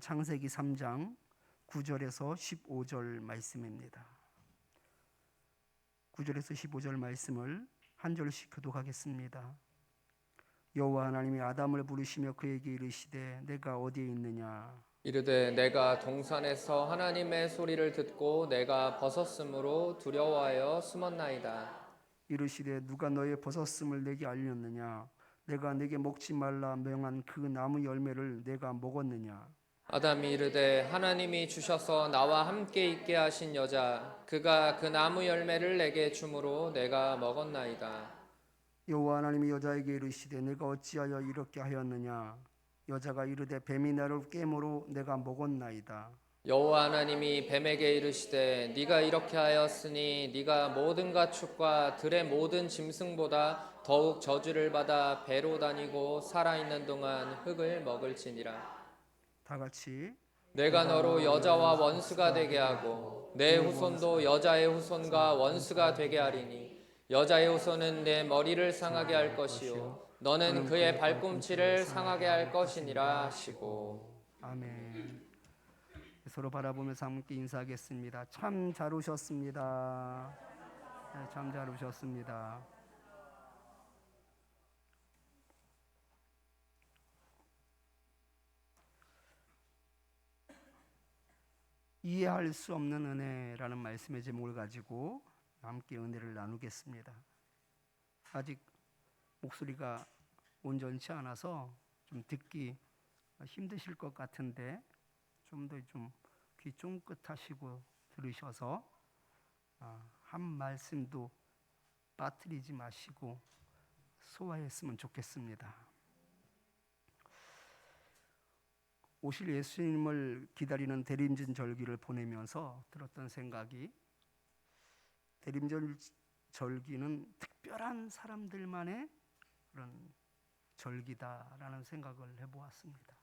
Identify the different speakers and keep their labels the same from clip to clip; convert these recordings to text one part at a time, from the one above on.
Speaker 1: 창세기 3장 9절에서 15절 말씀입니다. 9절에서 15절 말씀을 한 절씩 교독하겠습니다. 여호와 하나님이 아담을 부르시며 그에게 이르시되 내가 어디에 있느냐?
Speaker 2: 이르되 내가 동산에서 하나님의 소리를 듣고 내가 벗었으므로 두려워하여 숨었나이다.
Speaker 1: 이르시되 누가 너의 벗었음을 내게 알렸느냐? 내가 내게 먹지 말라 명한 그 나무 열매를 내가 먹었느냐?
Speaker 2: 아담이 이르되 하나님이 주셔서 나와 함께 있게 하신 여자 그가 그 나무 열매를 내게 주므로 내가 먹었나이다.
Speaker 1: 여호와 하나님이 여자에게 이르시되 내가 어찌하여 이렇게 하였느냐? 여자가 이르되 뱀이 나를 깨므로 내가 먹었나이다.
Speaker 2: 여호와 하나님이 뱀에게 이르시되 네가 이렇게 하였으니 네가 모든 가축과 들의 모든 짐승보다 더욱 저주를 받아 배로 다니고 살아있는 동안 흙을 먹을지니라.
Speaker 1: 다 같이
Speaker 2: 내가 너로 여자와 원수가 되게 하고 내 후손도 여자의 후손과 원수가 되게 하리니 여자의 후손은 내 머리를 상하게 할 것이요 너는 그의 발꿈치를 상하게 할 것이니라 하시고.
Speaker 1: 아멘. 서로 바라보면서 함께 인사하겠습니다. 참 잘 오셨습니다. 네, 참 잘 오셨습니다. 이해할 수 없는 은혜라는 말씀의 제목을 가지고 함께 은혜를 나누겠습니다. 아직 목소리가 온전치 않아서 좀 듣기 힘드실 것 같은데 좀 더 좀 귀 쫑긋하시고 들으셔서 한 말씀도 빠뜨리지 마시고 소화했으면 좋겠습니다. 오실 예수님을 기다리는 대림절 절기를 보내면서 들었던 생각이, 대림절 절기는 특별한 사람들만의 그런 절기다라는 생각을 해보았습니다.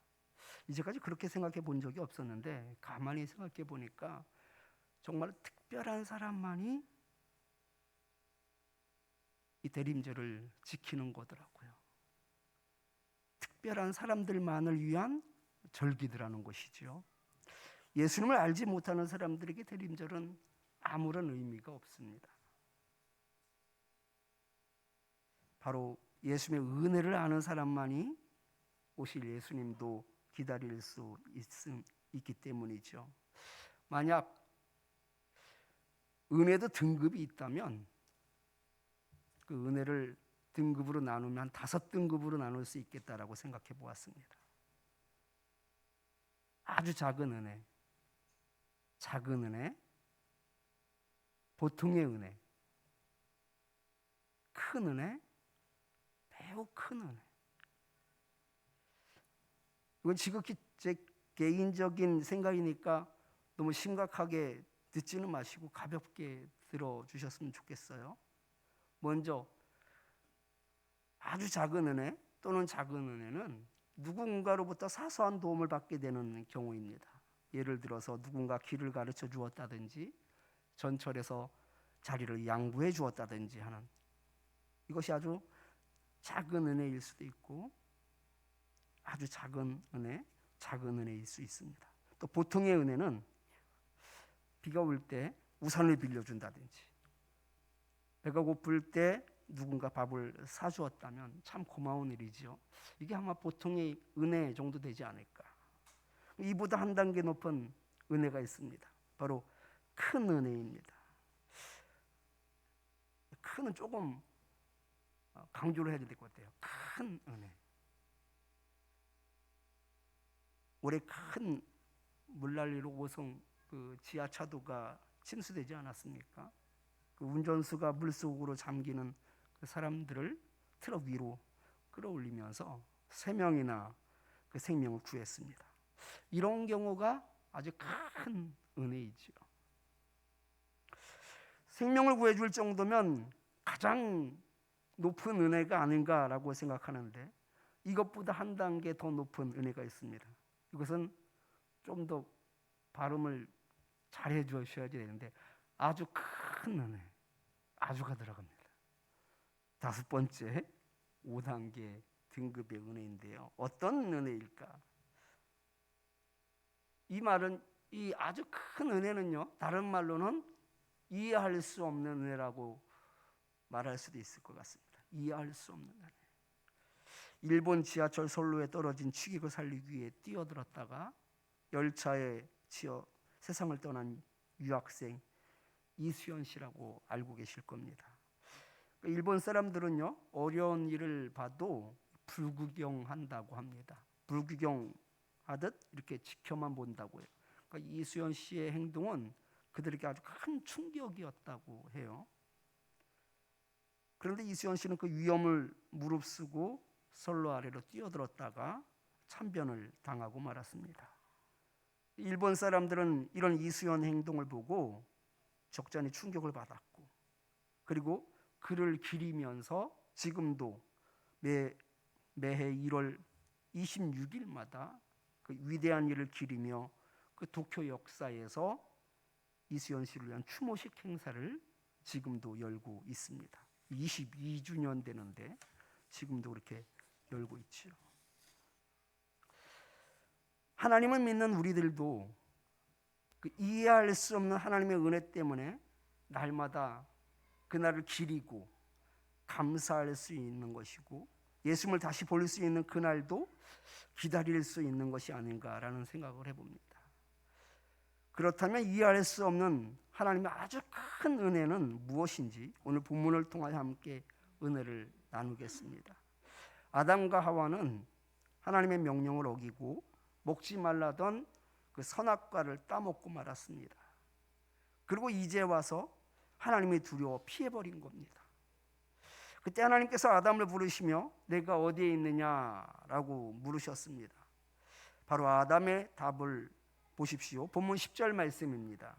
Speaker 1: 이제까지 그렇게 생각해 본 적이 없었는데 가만히 생각해 보니까 정말 특별한 사람만이 이 대림절을 지키는 거더라고요. 특별한 사람들만을 위한 절기더라는 것이죠. 예수님을 알지 못하는 사람들에게 대림절은 아무런 의미가 없습니다. 바로 예수님의 은혜를 아는 사람만이 오실 예수님도 기다릴 수 있기 때문이죠. 만약 은혜도 등급이 있다면 그 은혜를 등급으로 나누면 한 5등급으로 나눌 수 있겠다라고 생각해 보았습니다. 아주 작은 은혜, 작은 은혜, 보통의 은혜, 큰 은혜, 매우 큰 은혜. 이건 지극히 제 개인적인 생각이니까 너무 심각하게 듣지는 마시고 가볍게 들어주셨으면 좋겠어요. 먼저 아주 작은 은혜 또는 작은 은혜는 누군가로부터 사소한 도움을 받게 되는 경우입니다. 예를 들어서 누군가 길을 가르쳐 주었다든지 전철에서 자리를 양보해 주었다든지 하는, 이것이 아주 작은 은혜일 수도 있고 아주 작은 은혜, 작은 은혜일 수 있습니다. 또 보통의 은혜는 비가 올 때 우산을 빌려준다든지, 배가 고플 때 누군가 밥을 사주었다면 참 고마운 일이죠. 이게 아마 보통의 은혜 정도 되지 않을까. 이보다 한 단계 높은 은혜가 있습니다. 바로 큰 은혜입니다. 큰은 조금 강조를 해야 될 것 같아요. 큰 은혜. 올해 큰 물난리로 오송 그 지하차도가 침수되지 않았습니까? 그 운전수가 물속으로 잠기는 그 사람들을 트럭 위로 끌어올리면서 3명이나 그 생명을 구했습니다. 이런 경우가 아주 큰 은혜이죠. 생명을 구해줄 정도면 가장 높은 은혜가 아닌가라고 생각하는데 이것보다 한 단계 더 높은 은혜가 있습니다. 이것은 좀 더 발음을 잘해 주셔야 되는데 아주 큰 은혜, 아주가 들어갑니다. 5번째 5단계 등급의 은혜인데요. 어떤 은혜일까? 이 말은 이 아주 큰 은혜는요, 다른 말로는 이해할 수 없는 은혜라고 말할 수도 있을 것 같습니다. 이해할 수 없는 은혜. 일본 지하철 선로에 떨어진 취객을 살리기 위해 뛰어들었다가 열차에 치여 세상을 떠난 유학생 이수연 씨라고 알고 계실 겁니다. 일본 사람들은요, 어려운 일을 봐도 불구경한다고 합니다. 불구경하듯 이렇게 지켜만 본다고요. 그러니까 이수연 씨의 행동은 그들에게 아주 큰 충격이었다고 해요. 그런데 이수연 씨는 그 위험을 무릅쓰고 선로 아래로 뛰어들었다가 참변을 당하고 말았습니다. 일본 사람들은 이런 이수연 행동을 보고 적잖이 충격을 받았고, 그리고 그를 기리면서 지금도 매해 1월 26일마다 그 위대한 일을 기리며 그 도쿄 역사에서 이수연 씨를 위한 추모식 행사를 지금도 열고 있습니다. 22주년 되는데 지금도 그렇게 열고 있죠. 하나님을 믿는 우리들도 그 이해할 수 없는 하나님의 은혜 때문에 날마다 그날을 기리고 감사할 수 있는 것이고, 예수님을 다시 볼 수 있는 그날도 기다릴 수 있는 것이 아닌가라는 생각을 해봅니다. 그렇다면 이해할 수 없는 하나님의 아주 큰 은혜는 무엇인지 오늘 본문을 통하여 함께 은혜를 나누겠습니다. 아담과 하와는 하나님의 명령을 어기고 먹지 말라던 그 선악과를 따먹고 말았습니다. 그리고 이제 와서 하나님이 두려워 피해버린 겁니다. 그때 하나님께서 아담을 부르시며 내가 어디에 있느냐라고 물으셨습니다. 바로 아담의 답을 보십시오. 본문 10절 말씀입니다.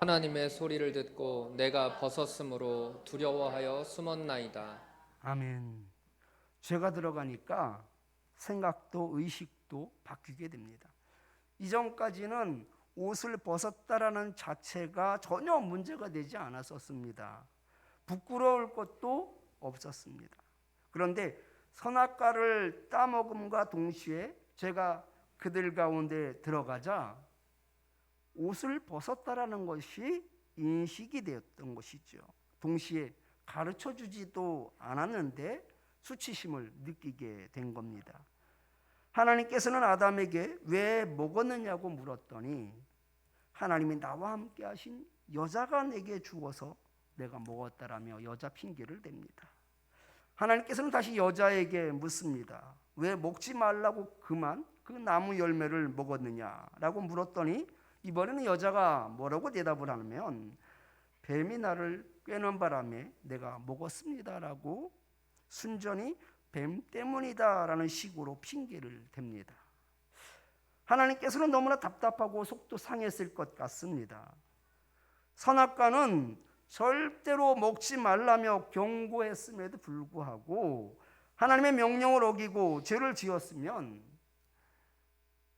Speaker 2: 하나님의 소리를 듣고 내가 벗었으므로 두려워하여 숨었나이다.
Speaker 1: 아멘. 죄가 들어가니까 생각도 의식도 바뀌게 됩니다. 이전까지는 옷을 벗었다라는 자체가 전혀 문제가 되지 않았었습니다. 부끄러울 것도 없었습니다. 그런데 선악과를 따먹음과 동시에 제가 그들 가운데 들어가자 옷을 벗었다라는 것이 인식이 되었던 것이죠. 동시에 가르쳐주지도 않았는데 수치심을 느끼게 된 겁니다. 하나님께서는 아담에게 왜 먹었느냐고 물었더니 하나님이 나와 함께 하신 여자가 내게 주어서 내가 먹었다라며 여자 핑계를 댑니다. 하나님께서는 다시 여자에게 묻습니다. 왜 먹지 말라고 그만 그 나무 열매를 먹었느냐라고 물었더니 이번에는 여자가 뭐라고 대답을 하면 뱀이 나를 꿰는 바람에 내가 먹었습니다라고 순전히 뱀 때문이다라는 식으로 핑계를 댑니다. 하나님께서는 너무나 답답하고 속도 상했을 것 같습니다. 선악과는 절대로 먹지 말라며 경고했음에도 불구하고 하나님의 명령을 어기고 죄를 지었으면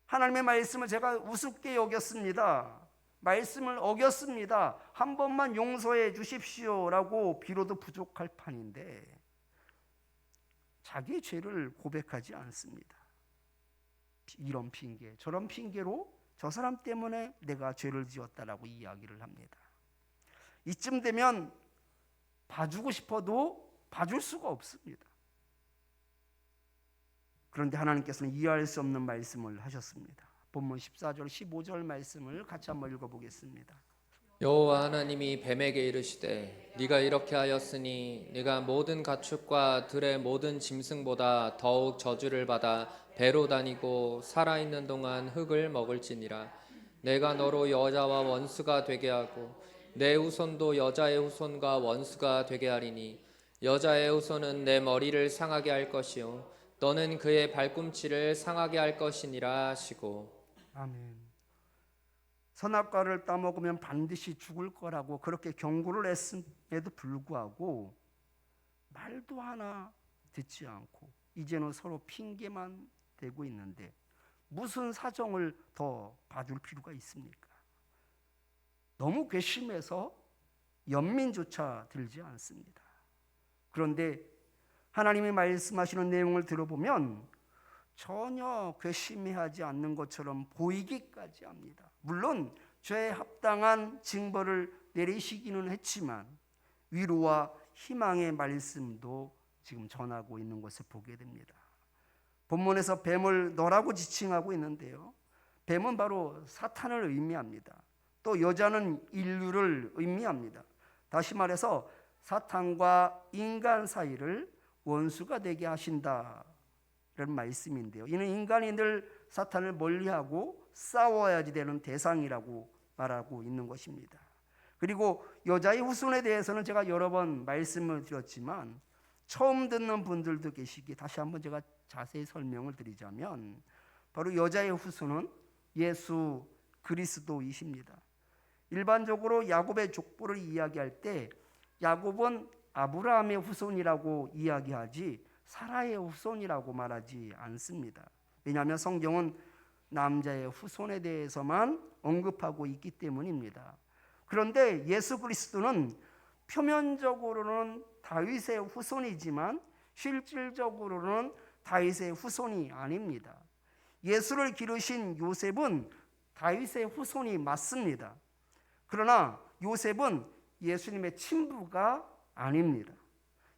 Speaker 1: 하나님의 말씀을 제가 우습게 여겼습니다. 말씀을 어겼습니다. 한 번만 용서해 주십시오라고 빌어도 부족할 판인데 자기의 죄를 고백하지 않습니다. 이런 핑계, 저런 핑계로 저 사람 때문에 내가 죄를 지었다라고 이야기를 합니다. 이쯤 되면 봐주고 싶어도 봐줄 수가 없습니다. 그런데 하나님께서는 이해할 수 없는 말씀을 하셨습니다. 본문 14절 15절 말씀을 같이 한번 읽어보겠습니다.
Speaker 2: 여호와 하나님이 뱀에게 이르시되 네가 이렇게 하였으니 네가 모든 가축과 들의 모든 짐승보다 더욱 저주를 받아 배로 다니고 살아있는 동안 흙을 먹을지니라. 내가 너로 여자와 원수가 되게 하고 내 후손도 여자의 후손과 원수가 되게 하리니 여자의 후손은 내 머리를 상하게 할 것이요 너는 그의 발꿈치를 상하게 할 것이니라 하시고.
Speaker 1: 아멘. 선악과를 따먹으면 반드시 죽을 거라고 그렇게 경고를 했음에도 불구하고 말도 하나 듣지 않고 이제는 서로 핑계만 대고 있는데 무슨 사정을 더 봐줄 필요가 있습니까? 너무 괘씸해서 연민조차 들지 않습니다. 그런데 하나님이 말씀하시는 내용을 들어보면 전혀 괘씸해하지 않는 것처럼 보이기까지 합니다. 물론 죄에 합당한 징벌을 내리시기는 했지만 위로와 희망의 말씀도 지금 전하고 있는 것을 보게 됩니다. 본문에서 뱀을 너라고 지칭하고 있는데요, 뱀은 바로 사탄을 의미합니다. 또 여자는 인류를 의미합니다. 다시 말해서 사탄과 인간 사이를 원수가 되게 하신다는 말씀인데요, 이는 인간이 늘 사탄을 멀리하고 싸워야지 되는 대상이라고 말하고 있는 것입니다. 그리고 여자의 후손에 대해서는 제가 여러 번 말씀을 드렸지만 처음 듣는 분들도 계시기에 다시 한번 제가 자세히 설명을 드리자면, 바로 여자의 후손은 예수 그리스도이십니다. 일반적으로 야곱의 족보를 이야기할 때 야곱은 아브라함의 후손이라고 이야기하지 사라의 후손이라고 말하지 않습니다. 왜냐하면 성경은 남자의 후손에 대해서만 언급하고 있기 때문입니다. 그런데 예수 그리스도는 표면적으로는 다윗의 후손이지만 실질적으로는 다윗의 후손이 아닙니다. 예수를 기르신 요셉은 다윗의 후손이 맞습니다. 그러나 요셉은 예수님의 친부가 아닙니다.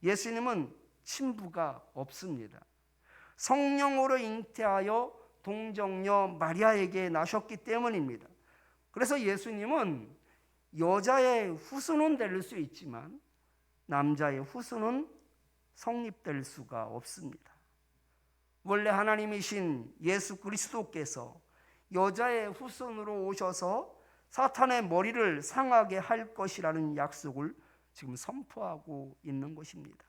Speaker 1: 예수님은 친부가 없습니다. 성령으로 잉태하여 동정녀 마리아에게 나셨기 때문입니다. 그래서 예수님은 여자의 후손은 될 수 있지만 남자의 후손은 성립될 수가 없습니다. 원래 하나님이신 예수 그리스도께서 여자의 후손으로 오셔서 사탄의 머리를 상하게 할 것이라는 약속을 지금 선포하고 있는 것입니다.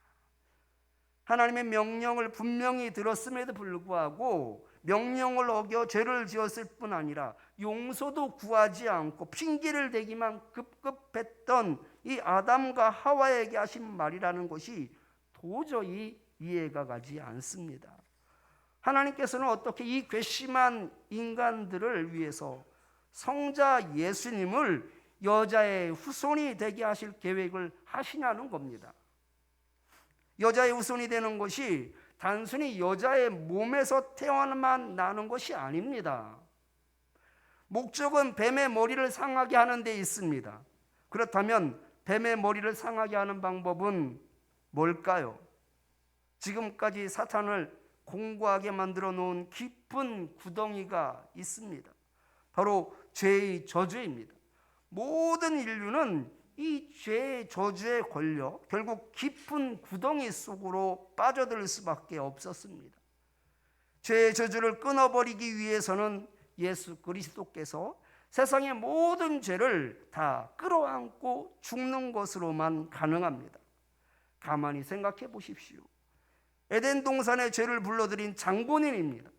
Speaker 1: 하나님의 명령을 분명히 들었음에도 불구하고 명령을 어겨 죄를 지었을 뿐 아니라 용서도 구하지 않고 핑계를 대기만 급급했던 이 아담과 하와에게 하신 말이라는 것이 도저히 이해가 가지 않습니다. 하나님께서는 어떻게 이 괘씸한 인간들을 위해서 성자 예수님을 여자의 후손이 되게 하실 계획을 하시냐는 겁니다. 여자의 후손이 되는 것이 단순히 여자의 몸에서 태어나만 나는 것이 아닙니다. 목적은 뱀의 머리를 상하게 하는 데 있습니다. 그렇다면 뱀의 머리를 상하게 하는 방법은 뭘까요? 지금까지 사탄을 공고하게 만들어 놓은 깊은 구덩이가 있습니다. 바로 죄의 저주입니다. 모든 인류는 이 죄의 저주에 걸려 결국 깊은 구덩이 속으로 빠져들 수밖에 없었습니다. 죄의 저주를 끊어버리기 위해서는 예수 그리스도께서 세상의 모든 죄를 다 끌어안고 죽는 것으로만 가능합니다. 가만히 생각해 보십시오. 에덴 동산의 죄를 불러들인 장본인입니다.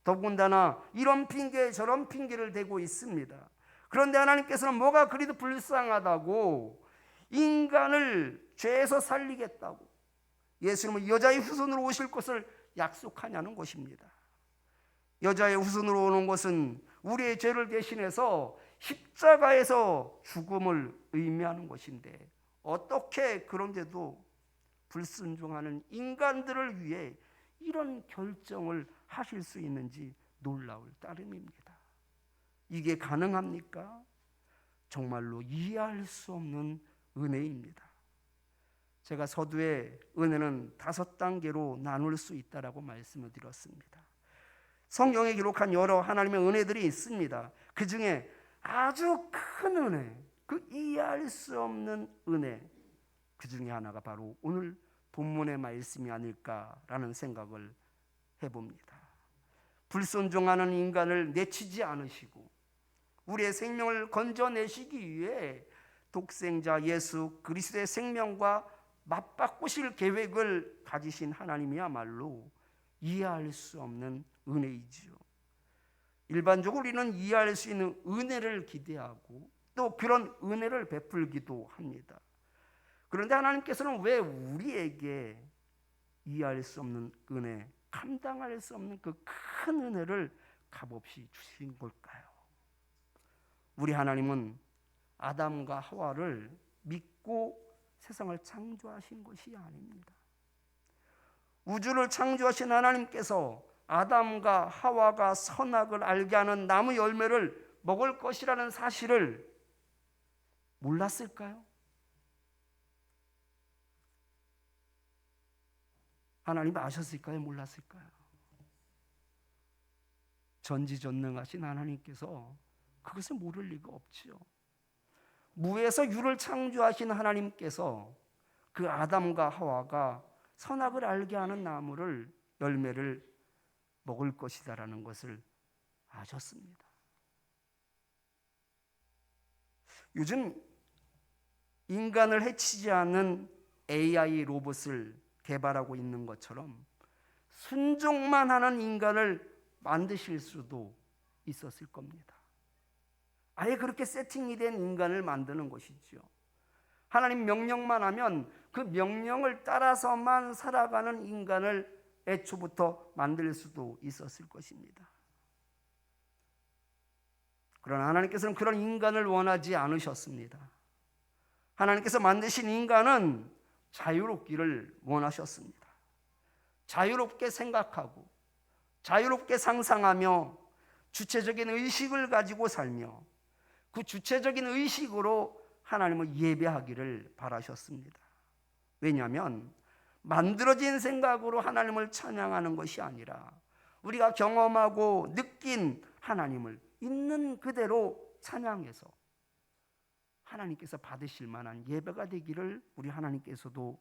Speaker 1: 더군다나 이런 핑계 저런 핑계를 대고 있습니다. 그런데 하나님께서는 뭐가 그리도 불쌍하다고 인간을 죄에서 살리겠다고 예수님은 여자의 후손으로 오실 것을 약속하냐는 것입니다. 여자의 후손으로 오는 것은 우리의 죄를 대신해서 십자가에서 죽음을 의미하는 것인데 어떻게 그런데도 불순종하는 인간들을 위해 이런 결정을 하실 수 있는지 놀라울 따름입니다. 이게 가능합니까? 정말로 이해할 수 없는 은혜입니다. 제가 서두에 은혜는 5단계로 나눌 수 있다라고 말씀을 드렸습니다. 성경에 기록한 여러 하나님의 은혜들이 있습니다. 그 중에 아주 큰 은혜, 그 이해할 수 없는 은혜, 그 중에 하나가 바로 오늘 본문의 말씀이 아닐까라는 생각을 해봅니다. 불순종하는 인간을 내치지 않으시고 우리의 생명을 건져내시기 위해 독생자 예수 그리스도의 생명과 맞바꾸실 계획을 가지신 하나님이야말로 이해할 수 없는 은혜이지요. 일반적으로 우리는 이해할 수 있는 은혜를 기대하고 또 그런 은혜를 베풀기도 합니다. 그런데 하나님께서는 왜 우리에게 이해할 수 없는 은혜, 감당할 수 없는 그 큰 은혜를 값없이 주신 걸까요? 우리 하나님은 아담과 하와를 믿고 세상을 창조하신 것이 아닙니다. 우주를 창조하신 하나님께서 아담과 하와가 선악을 알게 하는 나무 열매를 먹을 것이라는 사실을 몰랐을까요? 하나님 아셨을까요? 몰랐을까요? 전지전능하신 하나님께서 그것을 모를 리가 없지요. 무에서 유를 창조하신 하나님께서 그 아담과 하와가 선악을 알게 하는 나무를 열매를 먹을 것이다라는 것을 아셨습니다. 요즘 인간을 해치지 않는 AI 로봇을 개발하고 있는 것처럼 순종만 하는 인간을 만드실 수도 있었을 겁니다. 아예 그렇게 세팅이 된 인간을 만드는 것이지요. 하나님 명령만 하면 그 명령을 따라서만 살아가는 인간을 애초부터 만들 수도 있었을 것입니다. 그러나 하나님께서는 그런 인간을 원하지 않으셨습니다. 하나님께서 만드신 인간은 자유롭기를 원하셨습니다. 자유롭게 생각하고 자유롭게 상상하며 주체적인 의식을 가지고 살며 그 주체적인 의식으로 하나님을 예배하기를 바라셨습니다. 왜냐하면 만들어진 생각으로 하나님을 찬양하는 것이 아니라 우리가 경험하고 느낀 하나님을 있는 그대로 찬양해서 하나님께서 받으실 만한 예배가 되기를 우리 하나님께서도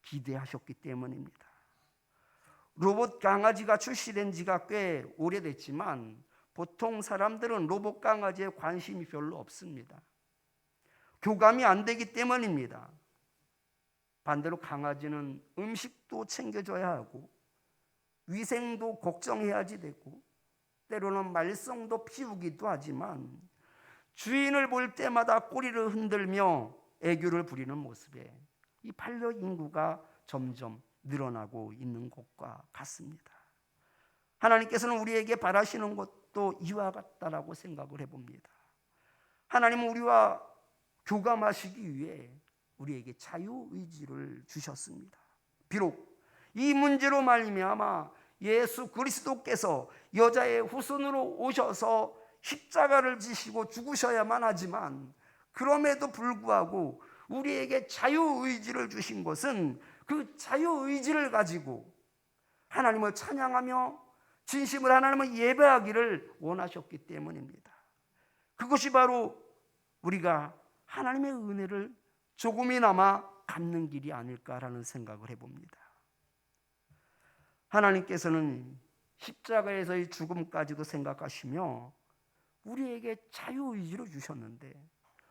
Speaker 1: 기대하셨기 때문입니다. 로봇 강아지가 출시된 지가 꽤 오래됐지만 보통 사람들은 로봇 강아지에 관심이 별로 없습니다. 교감이 안 되기 때문입니다. 반대로 강아지는 음식도 챙겨줘야 하고 위생도 걱정해야지 되고 때로는 말썽도 피우기도 하지만 주인을 볼 때마다 꼬리를 흔들며 애교를 부리는 모습에 이 반려인구가 점점 늘어나고 있는 것과 같습니다. 하나님께서는 우리에게 바라시는 것도 이와 같다라고 생각을 해봅니다. 하나님은 우리와 교감하시기 위해 우리에게 자유의지를 주셨습니다. 비록 이 문제로 말미암아 예수 그리스도께서 여자의 후손으로 오셔서 십자가를 지시고 죽으셔야만 하지만 그럼에도 불구하고 우리에게 자유의지를 주신 것은 그 자유의지를 가지고 하나님을 찬양하며 진심으로 하나님을 예배하기를 원하셨기 때문입니다. 그것이 바로 우리가 하나님의 은혜를 조금이나마 갚는 길이 아닐까라는 생각을 해봅니다. 하나님께서는 십자가에서의 죽음까지도 생각하시며 우리에게 자유의지를 주셨는데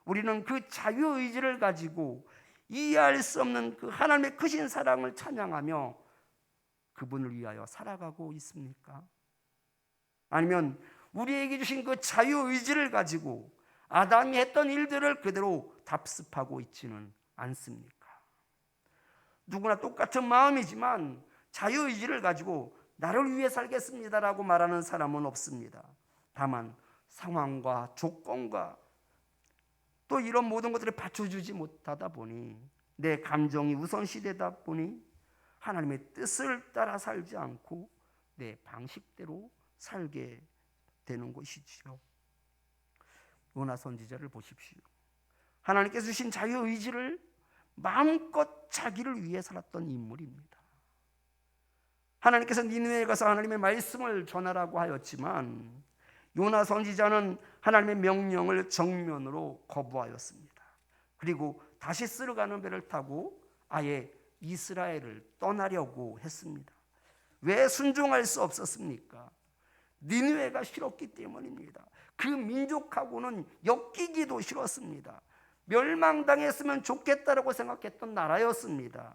Speaker 1: 우리는 그 자유의지를 가지고 이해할 수 없는 그 하나님의 크신 사랑을 찬양하며 그분을 위하여 살아가고 있습니까? 아니면 우리에게 주신 그 자유의지를 가지고 아담이 했던 일들을 그대로 답습하고 있지는 않습니까? 누구나 똑같은 마음이지만 자유의지를 가지고 나를 위해 살겠습니다라고 말하는 사람은 없습니다. 다만 상황과 조건과 또 이런 모든 것들을 받쳐주지 못하다 보니 내 감정이 우선시되다 보니 하나님의 뜻을 따라 살지 않고 내 방식대로 살게 되는 것이지요. 요나 선지자를 보십시오. 하나님께서 주신 자유의지를 마음껏 자기를 위해 살았던 인물입니다. 하나님께서 니느웨에 가서 하나님의 말씀을 전하라고 하였지만 요나 선지자는 하나님의 명령을 정면으로 거부하였습니다. 그리고 다시스로 가는 배를 타고 아예 이스라엘을 떠나려고 했습니다. 왜 순종할 수 없었습니까? 니느웨가 싫었기 때문입니다. 그 민족하고는 엮이기도 싫었습니다. 멸망당했으면 좋겠다라고 생각했던 나라였습니다.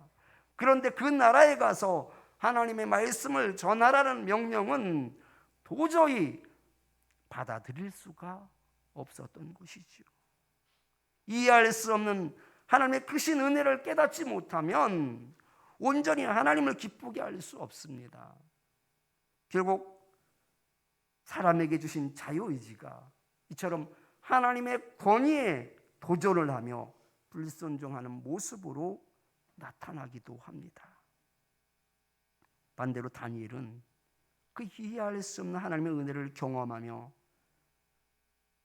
Speaker 1: 그런데 그 나라에 가서 하나님의 말씀을 전하라는 명령은 도저히 받아들일 수가 없었던 것이지요. 이해할 수 없는 하나님의 크신 은혜를 깨닫지 못하면 온전히 하나님을 기쁘게 할 수 없습니다. 결국 사람에게 주신 자유의지가 이처럼 하나님의 권위에 도전을 하며 불순종하는 모습으로 나타나기도 합니다. 반대로 다니엘은 그 이해할 수 없는 하나님의 은혜를 경험하며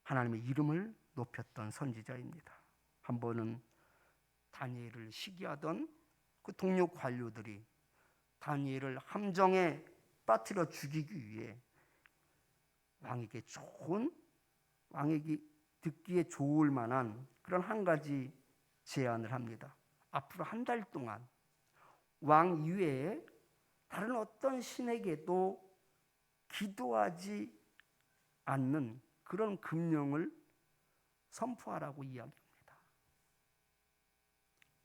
Speaker 1: 하나님의 이름을 높였던 선지자입니다. 한 번은 다니엘을 시기하던 그 동료 관료들이 다니엘을 함정에 빠뜨려 죽이기 위해 왕에게 듣기에 좋을 만한 그런 한 가지 제안을 합니다. 앞으로 한 달 동안 왕 이외에 다른 어떤 신에게도 기도하지 않는 그런 금령을 선포하라고 이야기합니다.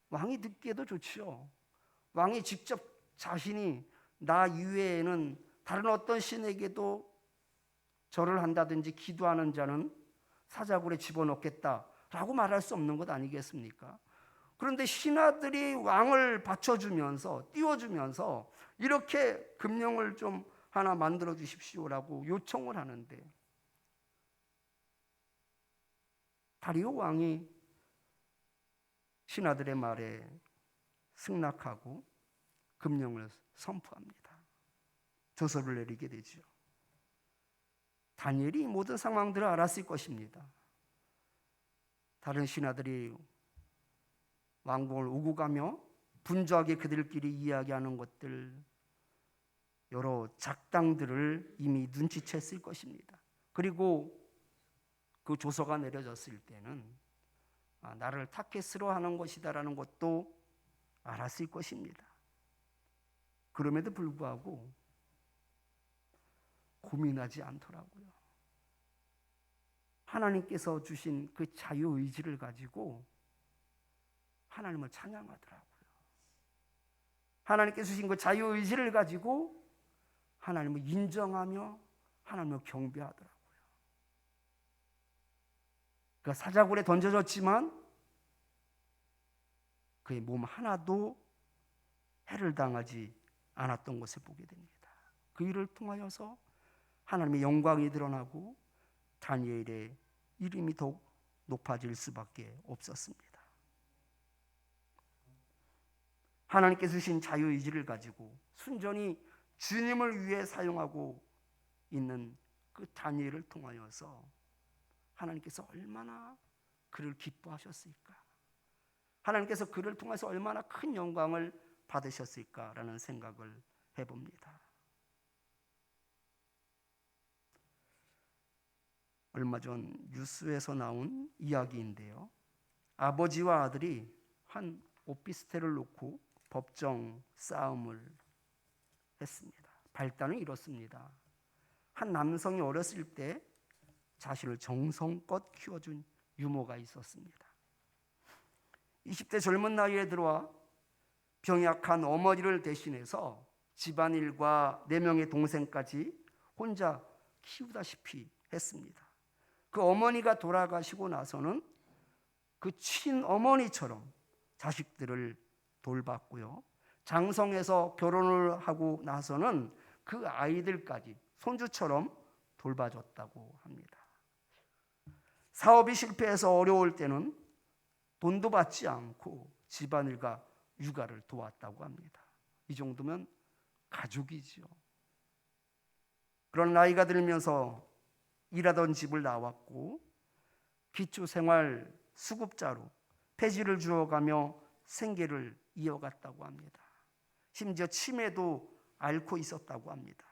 Speaker 1: 왕이 듣기에도 좋지요. 왕이 직접 자신이 나 이외에는 다른 어떤 신에게도 절을 한다든지 기도하는 자는 사자굴에 집어넣겠다라고 말할 수 없는 것 아니겠습니까? 그런데 신하들이 왕을 받쳐주면서 띄워주면서 이렇게 금령을 좀 하나 만들어 주십시오라고 요청을 하는데 다리오 왕이 신하들의 말에 승낙하고 금령을 선포합니다. 조서를 내리게 되죠. 다니엘이 모든 상황들을 알았을 것입니다. 다른 신하들이 왕궁을 오고 가며 분주하게 그들끼리 이야기하는 것들, 여러 작당들을 이미 눈치챘을 것입니다. 그리고 그 조서가 내려졌을 때는 나를 타겟으로 하는 것이다라는 것도 알았을 것입니다. 그럼에도 불구하고 고민하지 않더라고요. 하나님께서 주신 그 자유의지를 가지고 하나님을 찬양하더라고요. 하나님께서 주신 그 자유의지를 가지고 하나님을 인정하며 하나님을 경배하더라고요. 그가 사자굴에 던져졌지만 그의 몸 하나도 해를 당하지 않았던 것을 보게 됩니다. 그 일을 통하여서 하나님의 영광이 드러나고 다니엘의 이름이 더욱 높아질 수밖에 없었습니다. 하나님께서 주신 자유의지를 가지고 순전히 주님을 위해 사용하고 있는 그 다니엘을 통하여서 하나님께서 얼마나 그를 기뻐하셨을까? 하나님께서 그를 통해서 얼마나 큰 영광을 받으셨을까라는 생각을 해봅니다. 얼마 전 뉴스에서 나온 이야기인데요. 아버지와 아들이 한 오피스텔을 놓고 법정 싸움을 했습니다. 발단은 이렇습니다. 한 남성이 어렸을 때 자신을 정성껏 키워준 유모가 있었습니다. 20대 젊은 나이에 들어와 병약한 어머니를 대신해서 집안일과 4명의 동생까지 혼자 키우다시피 했습니다. 그 어머니가 돌아가시고 나서는 그 친어머니처럼 자식들을 돌봤고요. 장성해서 결혼을 하고 나서는 그 아이들까지 손주처럼 돌봐줬다고 합니다. 사업이 실패해서 어려울 때는 돈도 받지 않고 집안일과 육아를 도왔다고 합니다. 이 정도면 가족이지요. 그런 나이가 들면서 일하던 집을 나왔고 기초생활 수급자로 폐지를 주어가며 생계를 이어갔다고 합니다. 심지어 치매도 앓고 있었다고 합니다.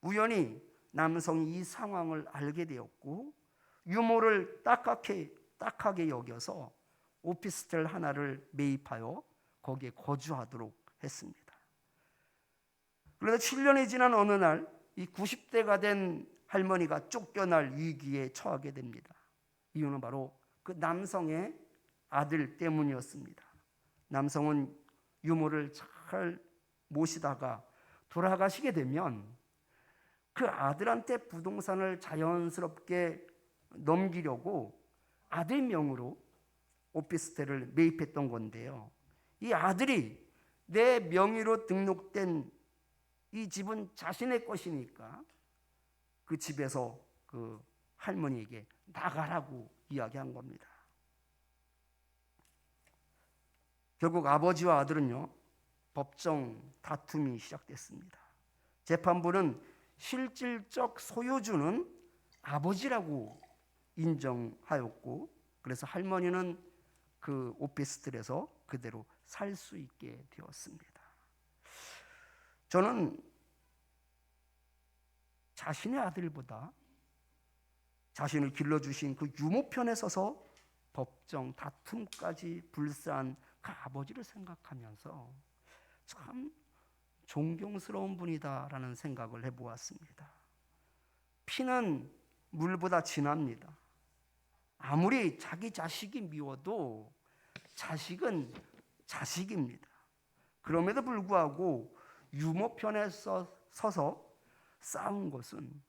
Speaker 1: 우연히 남성이 이 상황을 알게 되었고 유모를 딱하게 여겨서 오피스텔 하나를 매입하여 거기에 거주하도록 했습니다. 그런데 7년이 지난 어느 날 이 90대가 된 할머니가 쫓겨날 위기에 처하게 됩니다. 이유는 바로 그 남성의 아들 때문이었습니다. 남성은 유모를 잘 모시다가 돌아가시게 되면 그 아들한테 부동산을 자연스럽게 넘기려고 아들 명으로 오피스텔을 매입했던 건데요. 이 아들이 내 명의로 등록된 이 집은 자신의 것이니까 그 집에서 그 할머니에게 나가라고 이야기한 겁니다. 결국 아버지와 아들은요 법정 다툼이 시작됐습니다. 재판부는 실질적 소유주는 아버지라고 인정하였고, 그래서 할머니는 그 오피스텔에서 그대로 살 수 있게 되었습니다. 저는 자신의 아들보다 자신을 길러주신 그 유모편에 서서 법정 다툼까지 불사한 그 아버지를 생각하면서 참 존경스러운 분이다라는 생각을 해보았습니다. 피는 물보다 진합니다. 아무리 자기 자식이 미워도 자식은 자식입니다. 그럼에도 불구하고 유모편에 서서 싸운 것은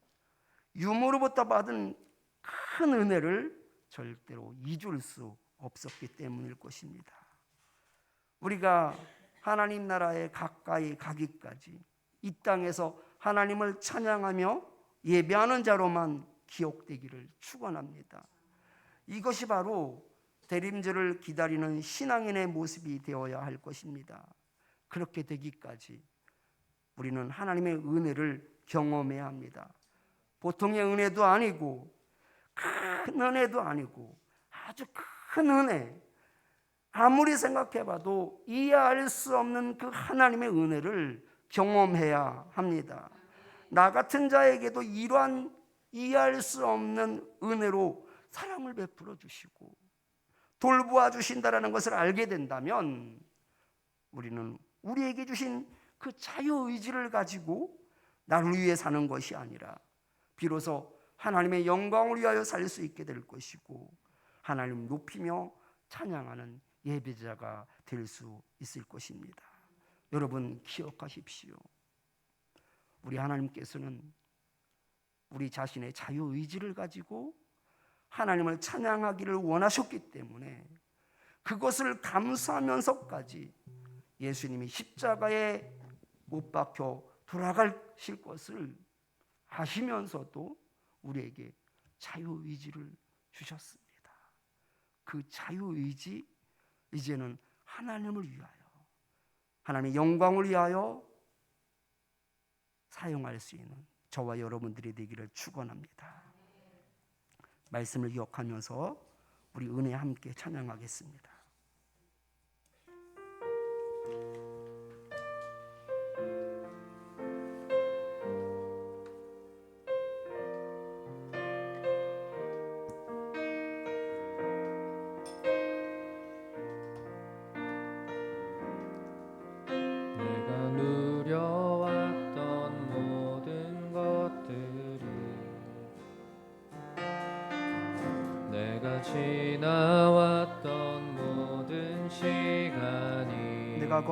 Speaker 1: 유모로부터 받은 큰 은혜를 절대로 잊을 수 없었기 때문일 것입니다. 우리가 하나님 나라에 가까이 가기까지 이 땅에서 하나님을 찬양하며 예배하는 자로만 기억되기를 축원합니다. 이것이 바로 대림절을 기다리는 신앙인의 모습이 되어야 할 것입니다. 그렇게 되기까지 우리는 하나님의 은혜를 경험해야 합니다. 보통의 은혜도 아니고 큰 은혜도 아니고 아주 큰 은혜, 아무리 생각해봐도 이해할 수 없는 그 하나님의 은혜를 경험해야 합니다. 나 같은 자에게도 이러한 이해할 수 없는 은혜로 사랑을 베풀어 주시고 돌보아 주신다라는 것을 알게 된다면 우리는 우리에게 주신 그 자유의지를 가지고 나를 위해 사는 것이 아니라 비로소 하나님의 영광을 위하여 살 수 있게 될 것이고 하나님 높이며 찬양하는 예배자가 될 수 있을 것입니다. 여러분 기억하십시오. 우리 하나님께서는 우리 자신의 자유의지를 가지고 하나님을 찬양하기를 원하셨기 때문에 그것을 감수하면서까지 예수님이 십자가에 못 박혀 돌아가실 것을 아시면서도 우리에게 자유의지를 주셨습니다. 그 자유의지, 이제는 하나님을 위하여, 하나님의 영광을 위하여 사용할 수 있는 저와 여러분들이 되기를 축원합니다. 말씀을 기억하면서 우리 은혜 함께 찬양하겠습니다.
Speaker 2: 내가 누려왔던 모든 것들이 내가 지나왔던 모든 시간이
Speaker 1: 내가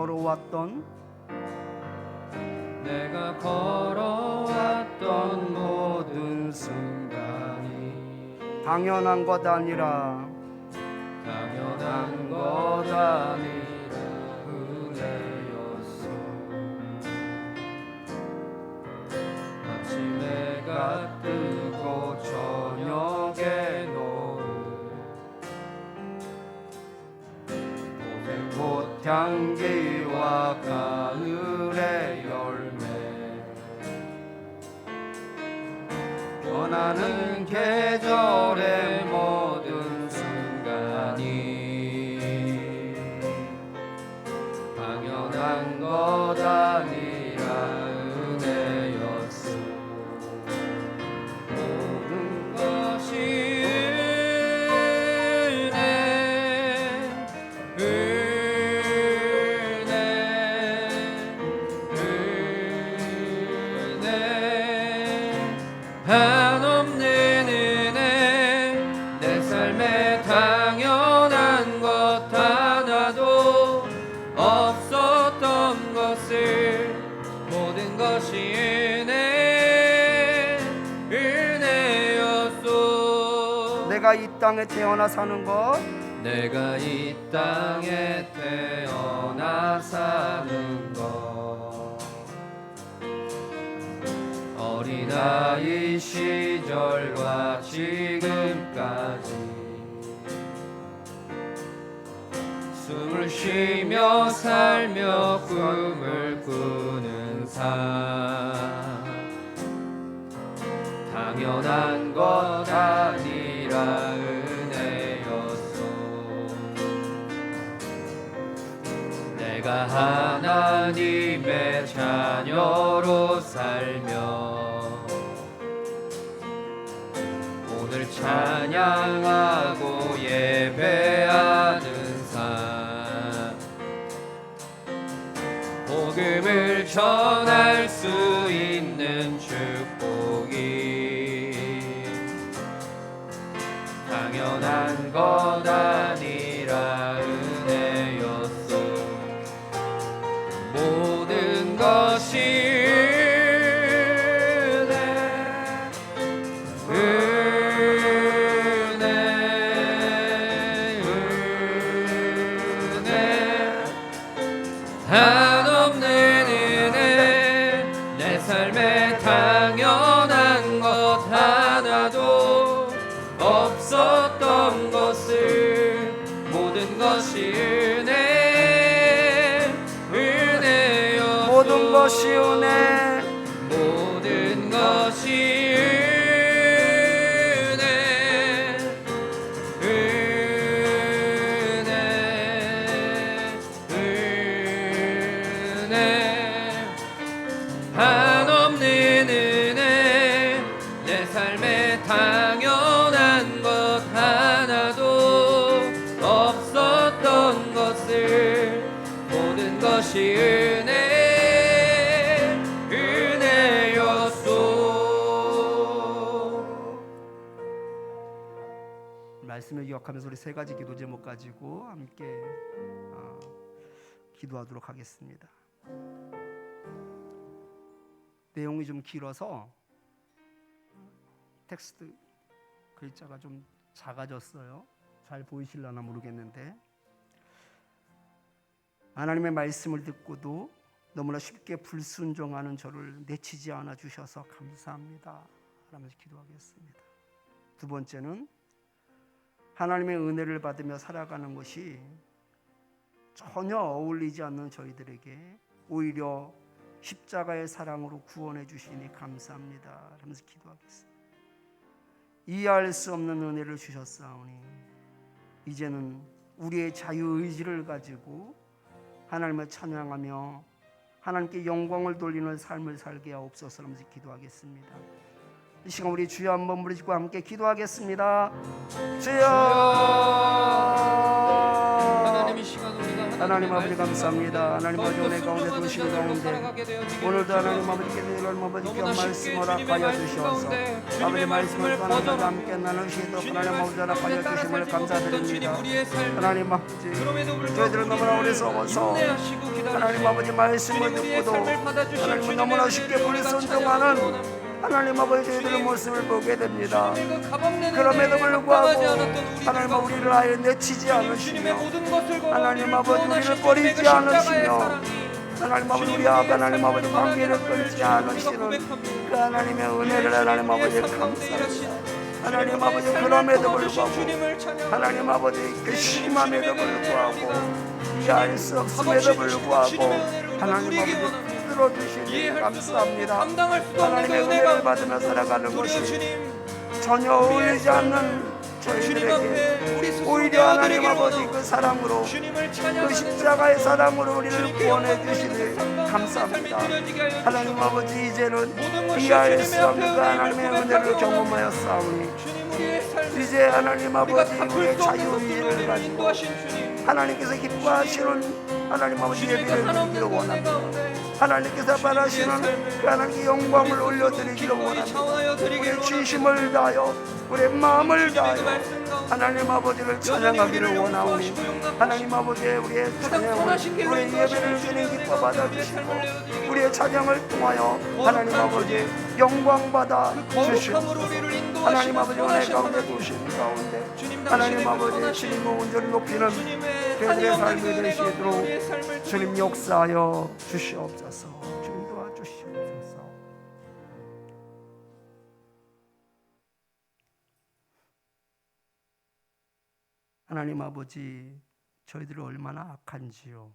Speaker 1: 걸어왔던
Speaker 2: 모든 순간이
Speaker 1: 당연한 것 아니라
Speaker 2: 당연한 것 아니라 은혜였어. 아침해가 뜨고 저녁에 노을 꽃향기와 가을의 열매 변하는 계절의 모든 순간이 당연한 것 아니라 은혜였어. 모든 것이 한없는 은혜, 내 삶에 당연한 것 하나도 없었던 것을 모든 것이 은혜였소.
Speaker 1: 내가 이 땅에 태어나 사는 것,
Speaker 2: 내가 이 땅에 태어나 사는 것, 어린아이 시절과 지금까지 숨을 쉬며 살며 꿈을 꾸는 삶, 당연한 것 아니라 은혜였소. 내가 하나님의 자녀로 살며 오늘 찬양하고 예배하는 삶, 복음을 전할 수 있는 축복이 당연한 것 아니라 은혜였소. 모든 것이 한없는 은혜, 내 삶에 당연한 것 하나도 없었던 것을 모든 것이 은혜였소.
Speaker 1: 모든 것이 은혜,
Speaker 2: 모든 것이 한없는 은혜, 내 삶에 당연한 것 하나도 없었던 것을 모든 것이 은혜였소.
Speaker 1: 말씀을 기억하면서 우리 세 가지 기도 제목 가지고 함께 기도하도록 하겠습니다. 내용이 좀 길어서 텍스트 글자가 좀 작아졌어요. 잘 보이실려나 모르겠는데, 하나님의 말씀을 듣고도 너무나 쉽게 불순종하는 저를 내치지 않아 주셔서 감사합니다 하면서 기도하겠습니다. 두 번째는 하나님의 은혜를 받으며 살아가는 것이 전혀 어울리지 않는 저희들에게 오히려 십자가의 사랑으로 구원해 주시니 감사합니다 하면서 기도하겠습니다. 이해할 수 없는 은혜를 주셨사오니 이제는 우리의 자유의지를 가지고 하나님을 찬양하며 하나님께 영광을 돌리는 삶을 살게 하옵소서 하면서 기도하겠습니다. 이 시간 우리 주여 한번 부르시고 함께 기도하겠습니다. 주여.
Speaker 2: 하나님, 이 시간 우리가
Speaker 1: 하나님 아버지 감사합니다. 하나님 아버지 은혜 가운데 도심 가운데 오늘도 하나님 아버지께 하나님 아버지께 말씀을 허락하여 주셔서 아버지 말씀을 하나님과 함께 나누시도 하나님 아버지 허락하여 주심을 감사드립니다. 하나님 아버지 저희들은 너무나 어리석어서 하나님 아버지 말씀을 듣고도 하나님은 너무나 쉽게 불순종하는 하나님 아버지 저희들의 모습을 보게 됩니다. 그럼에도 불구하고 하나님 아버지 우리를 아예 내치지 않으시며 하나님 아버지 우리를 버리지 않으시며 하나님 아버지 우리와 하나님 아버지 관계를 끊지 않으시는 그 하나님의 은혜를 하나님 아버지 감사합니다. 하나님 아버지 그럼에도 불구하고 하나님 아버지 그 심함에도 불구하고 이해할 수 없음에도 불구하고 하나님 아버지 들어주시니 감사합니다. 하나님의 은혜를 받으며 살아가는 것이 전혀 어울리지 않는 저희들에게 오히려 하나님 아버지 그 사랑으로 그 십자가의 사랑으로 우리를 구원해 주시니 감사합니다. 하나님 아버지 이제는 이해할 수 없는 그 하나님의 은혜를 경험하여 싸우니 이제 하나님 아버지 우리의 자유의지를 가지고 하나님께서 기뻐하시는 하나님 아버지 예배를 드리기를 원합니다. 하나님께서 바라시는 그 하나님께 영광을 올려드리기를 원합니다. 우리의 진심을 다하여 우리의 마음을 다하여 하나님 아버지를 찬양하기를 원하오니 하나님 아버지 우리의 찬양을 우리의 예배를 주님 기뻐 받아주시고 우리의 찬양을 통하여 하나님 아버지 영광 받아 주시옵소서. 하나님 아버지 은혜 가운데 도심 가운데 하나님 아버지 주님을 온전히 높이는 저희들의 삶이 되시도록 주님 역사하여 주시옵소서. 주님 도와주시옵소서. 하나님 아버지 저희들이 얼마나 악한지요.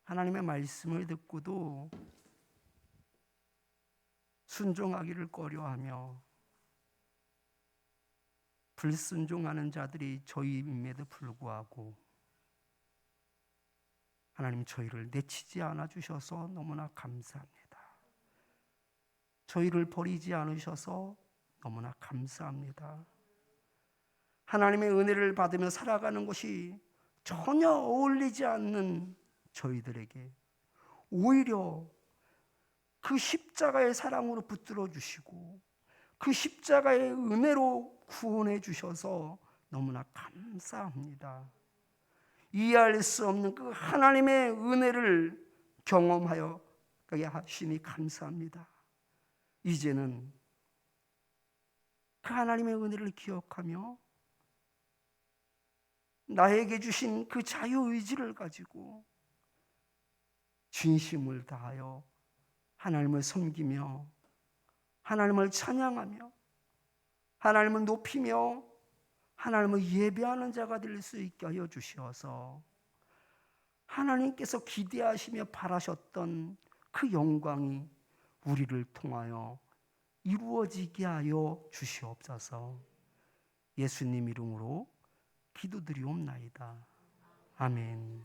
Speaker 1: 하나님의 말씀을 듣고도 순종하기를 꺼려하며 불순종하는 자들이 저희임에도 불구하고 하나님 저희를 내치지 않아 주셔서 너무나 감사합니다. 저희를 버리지 않으셔서 너무나 감사합니다. 하나님의 은혜를 받으며 살아가는 것이 전혀 어울리지 않는 저희들에게 오히려 그 십자가의 사랑으로 붙들어 주시고 그 십자가의 은혜로 구원해 주셔서 너무나 감사합니다. 이해할 수 없는 그 하나님의 은혜를 경험하여 가게 하시니 감사합니다. 이제는 그 하나님의 은혜를 기억하며 나에게 주신 그 자유의지를 가지고 진심을 다하여 하나님을 섬기며 하나님을 찬양하며 하나님을 높이며 하나님을 예배하는 자가 될 수 있게 하여 주시어서 하나님께서 기대하시며 바라셨던 그 영광이 우리를 통하여 이루어지게 하여 주시옵소서. 예수님 이름으로 기도드리옵나이다. 아멘.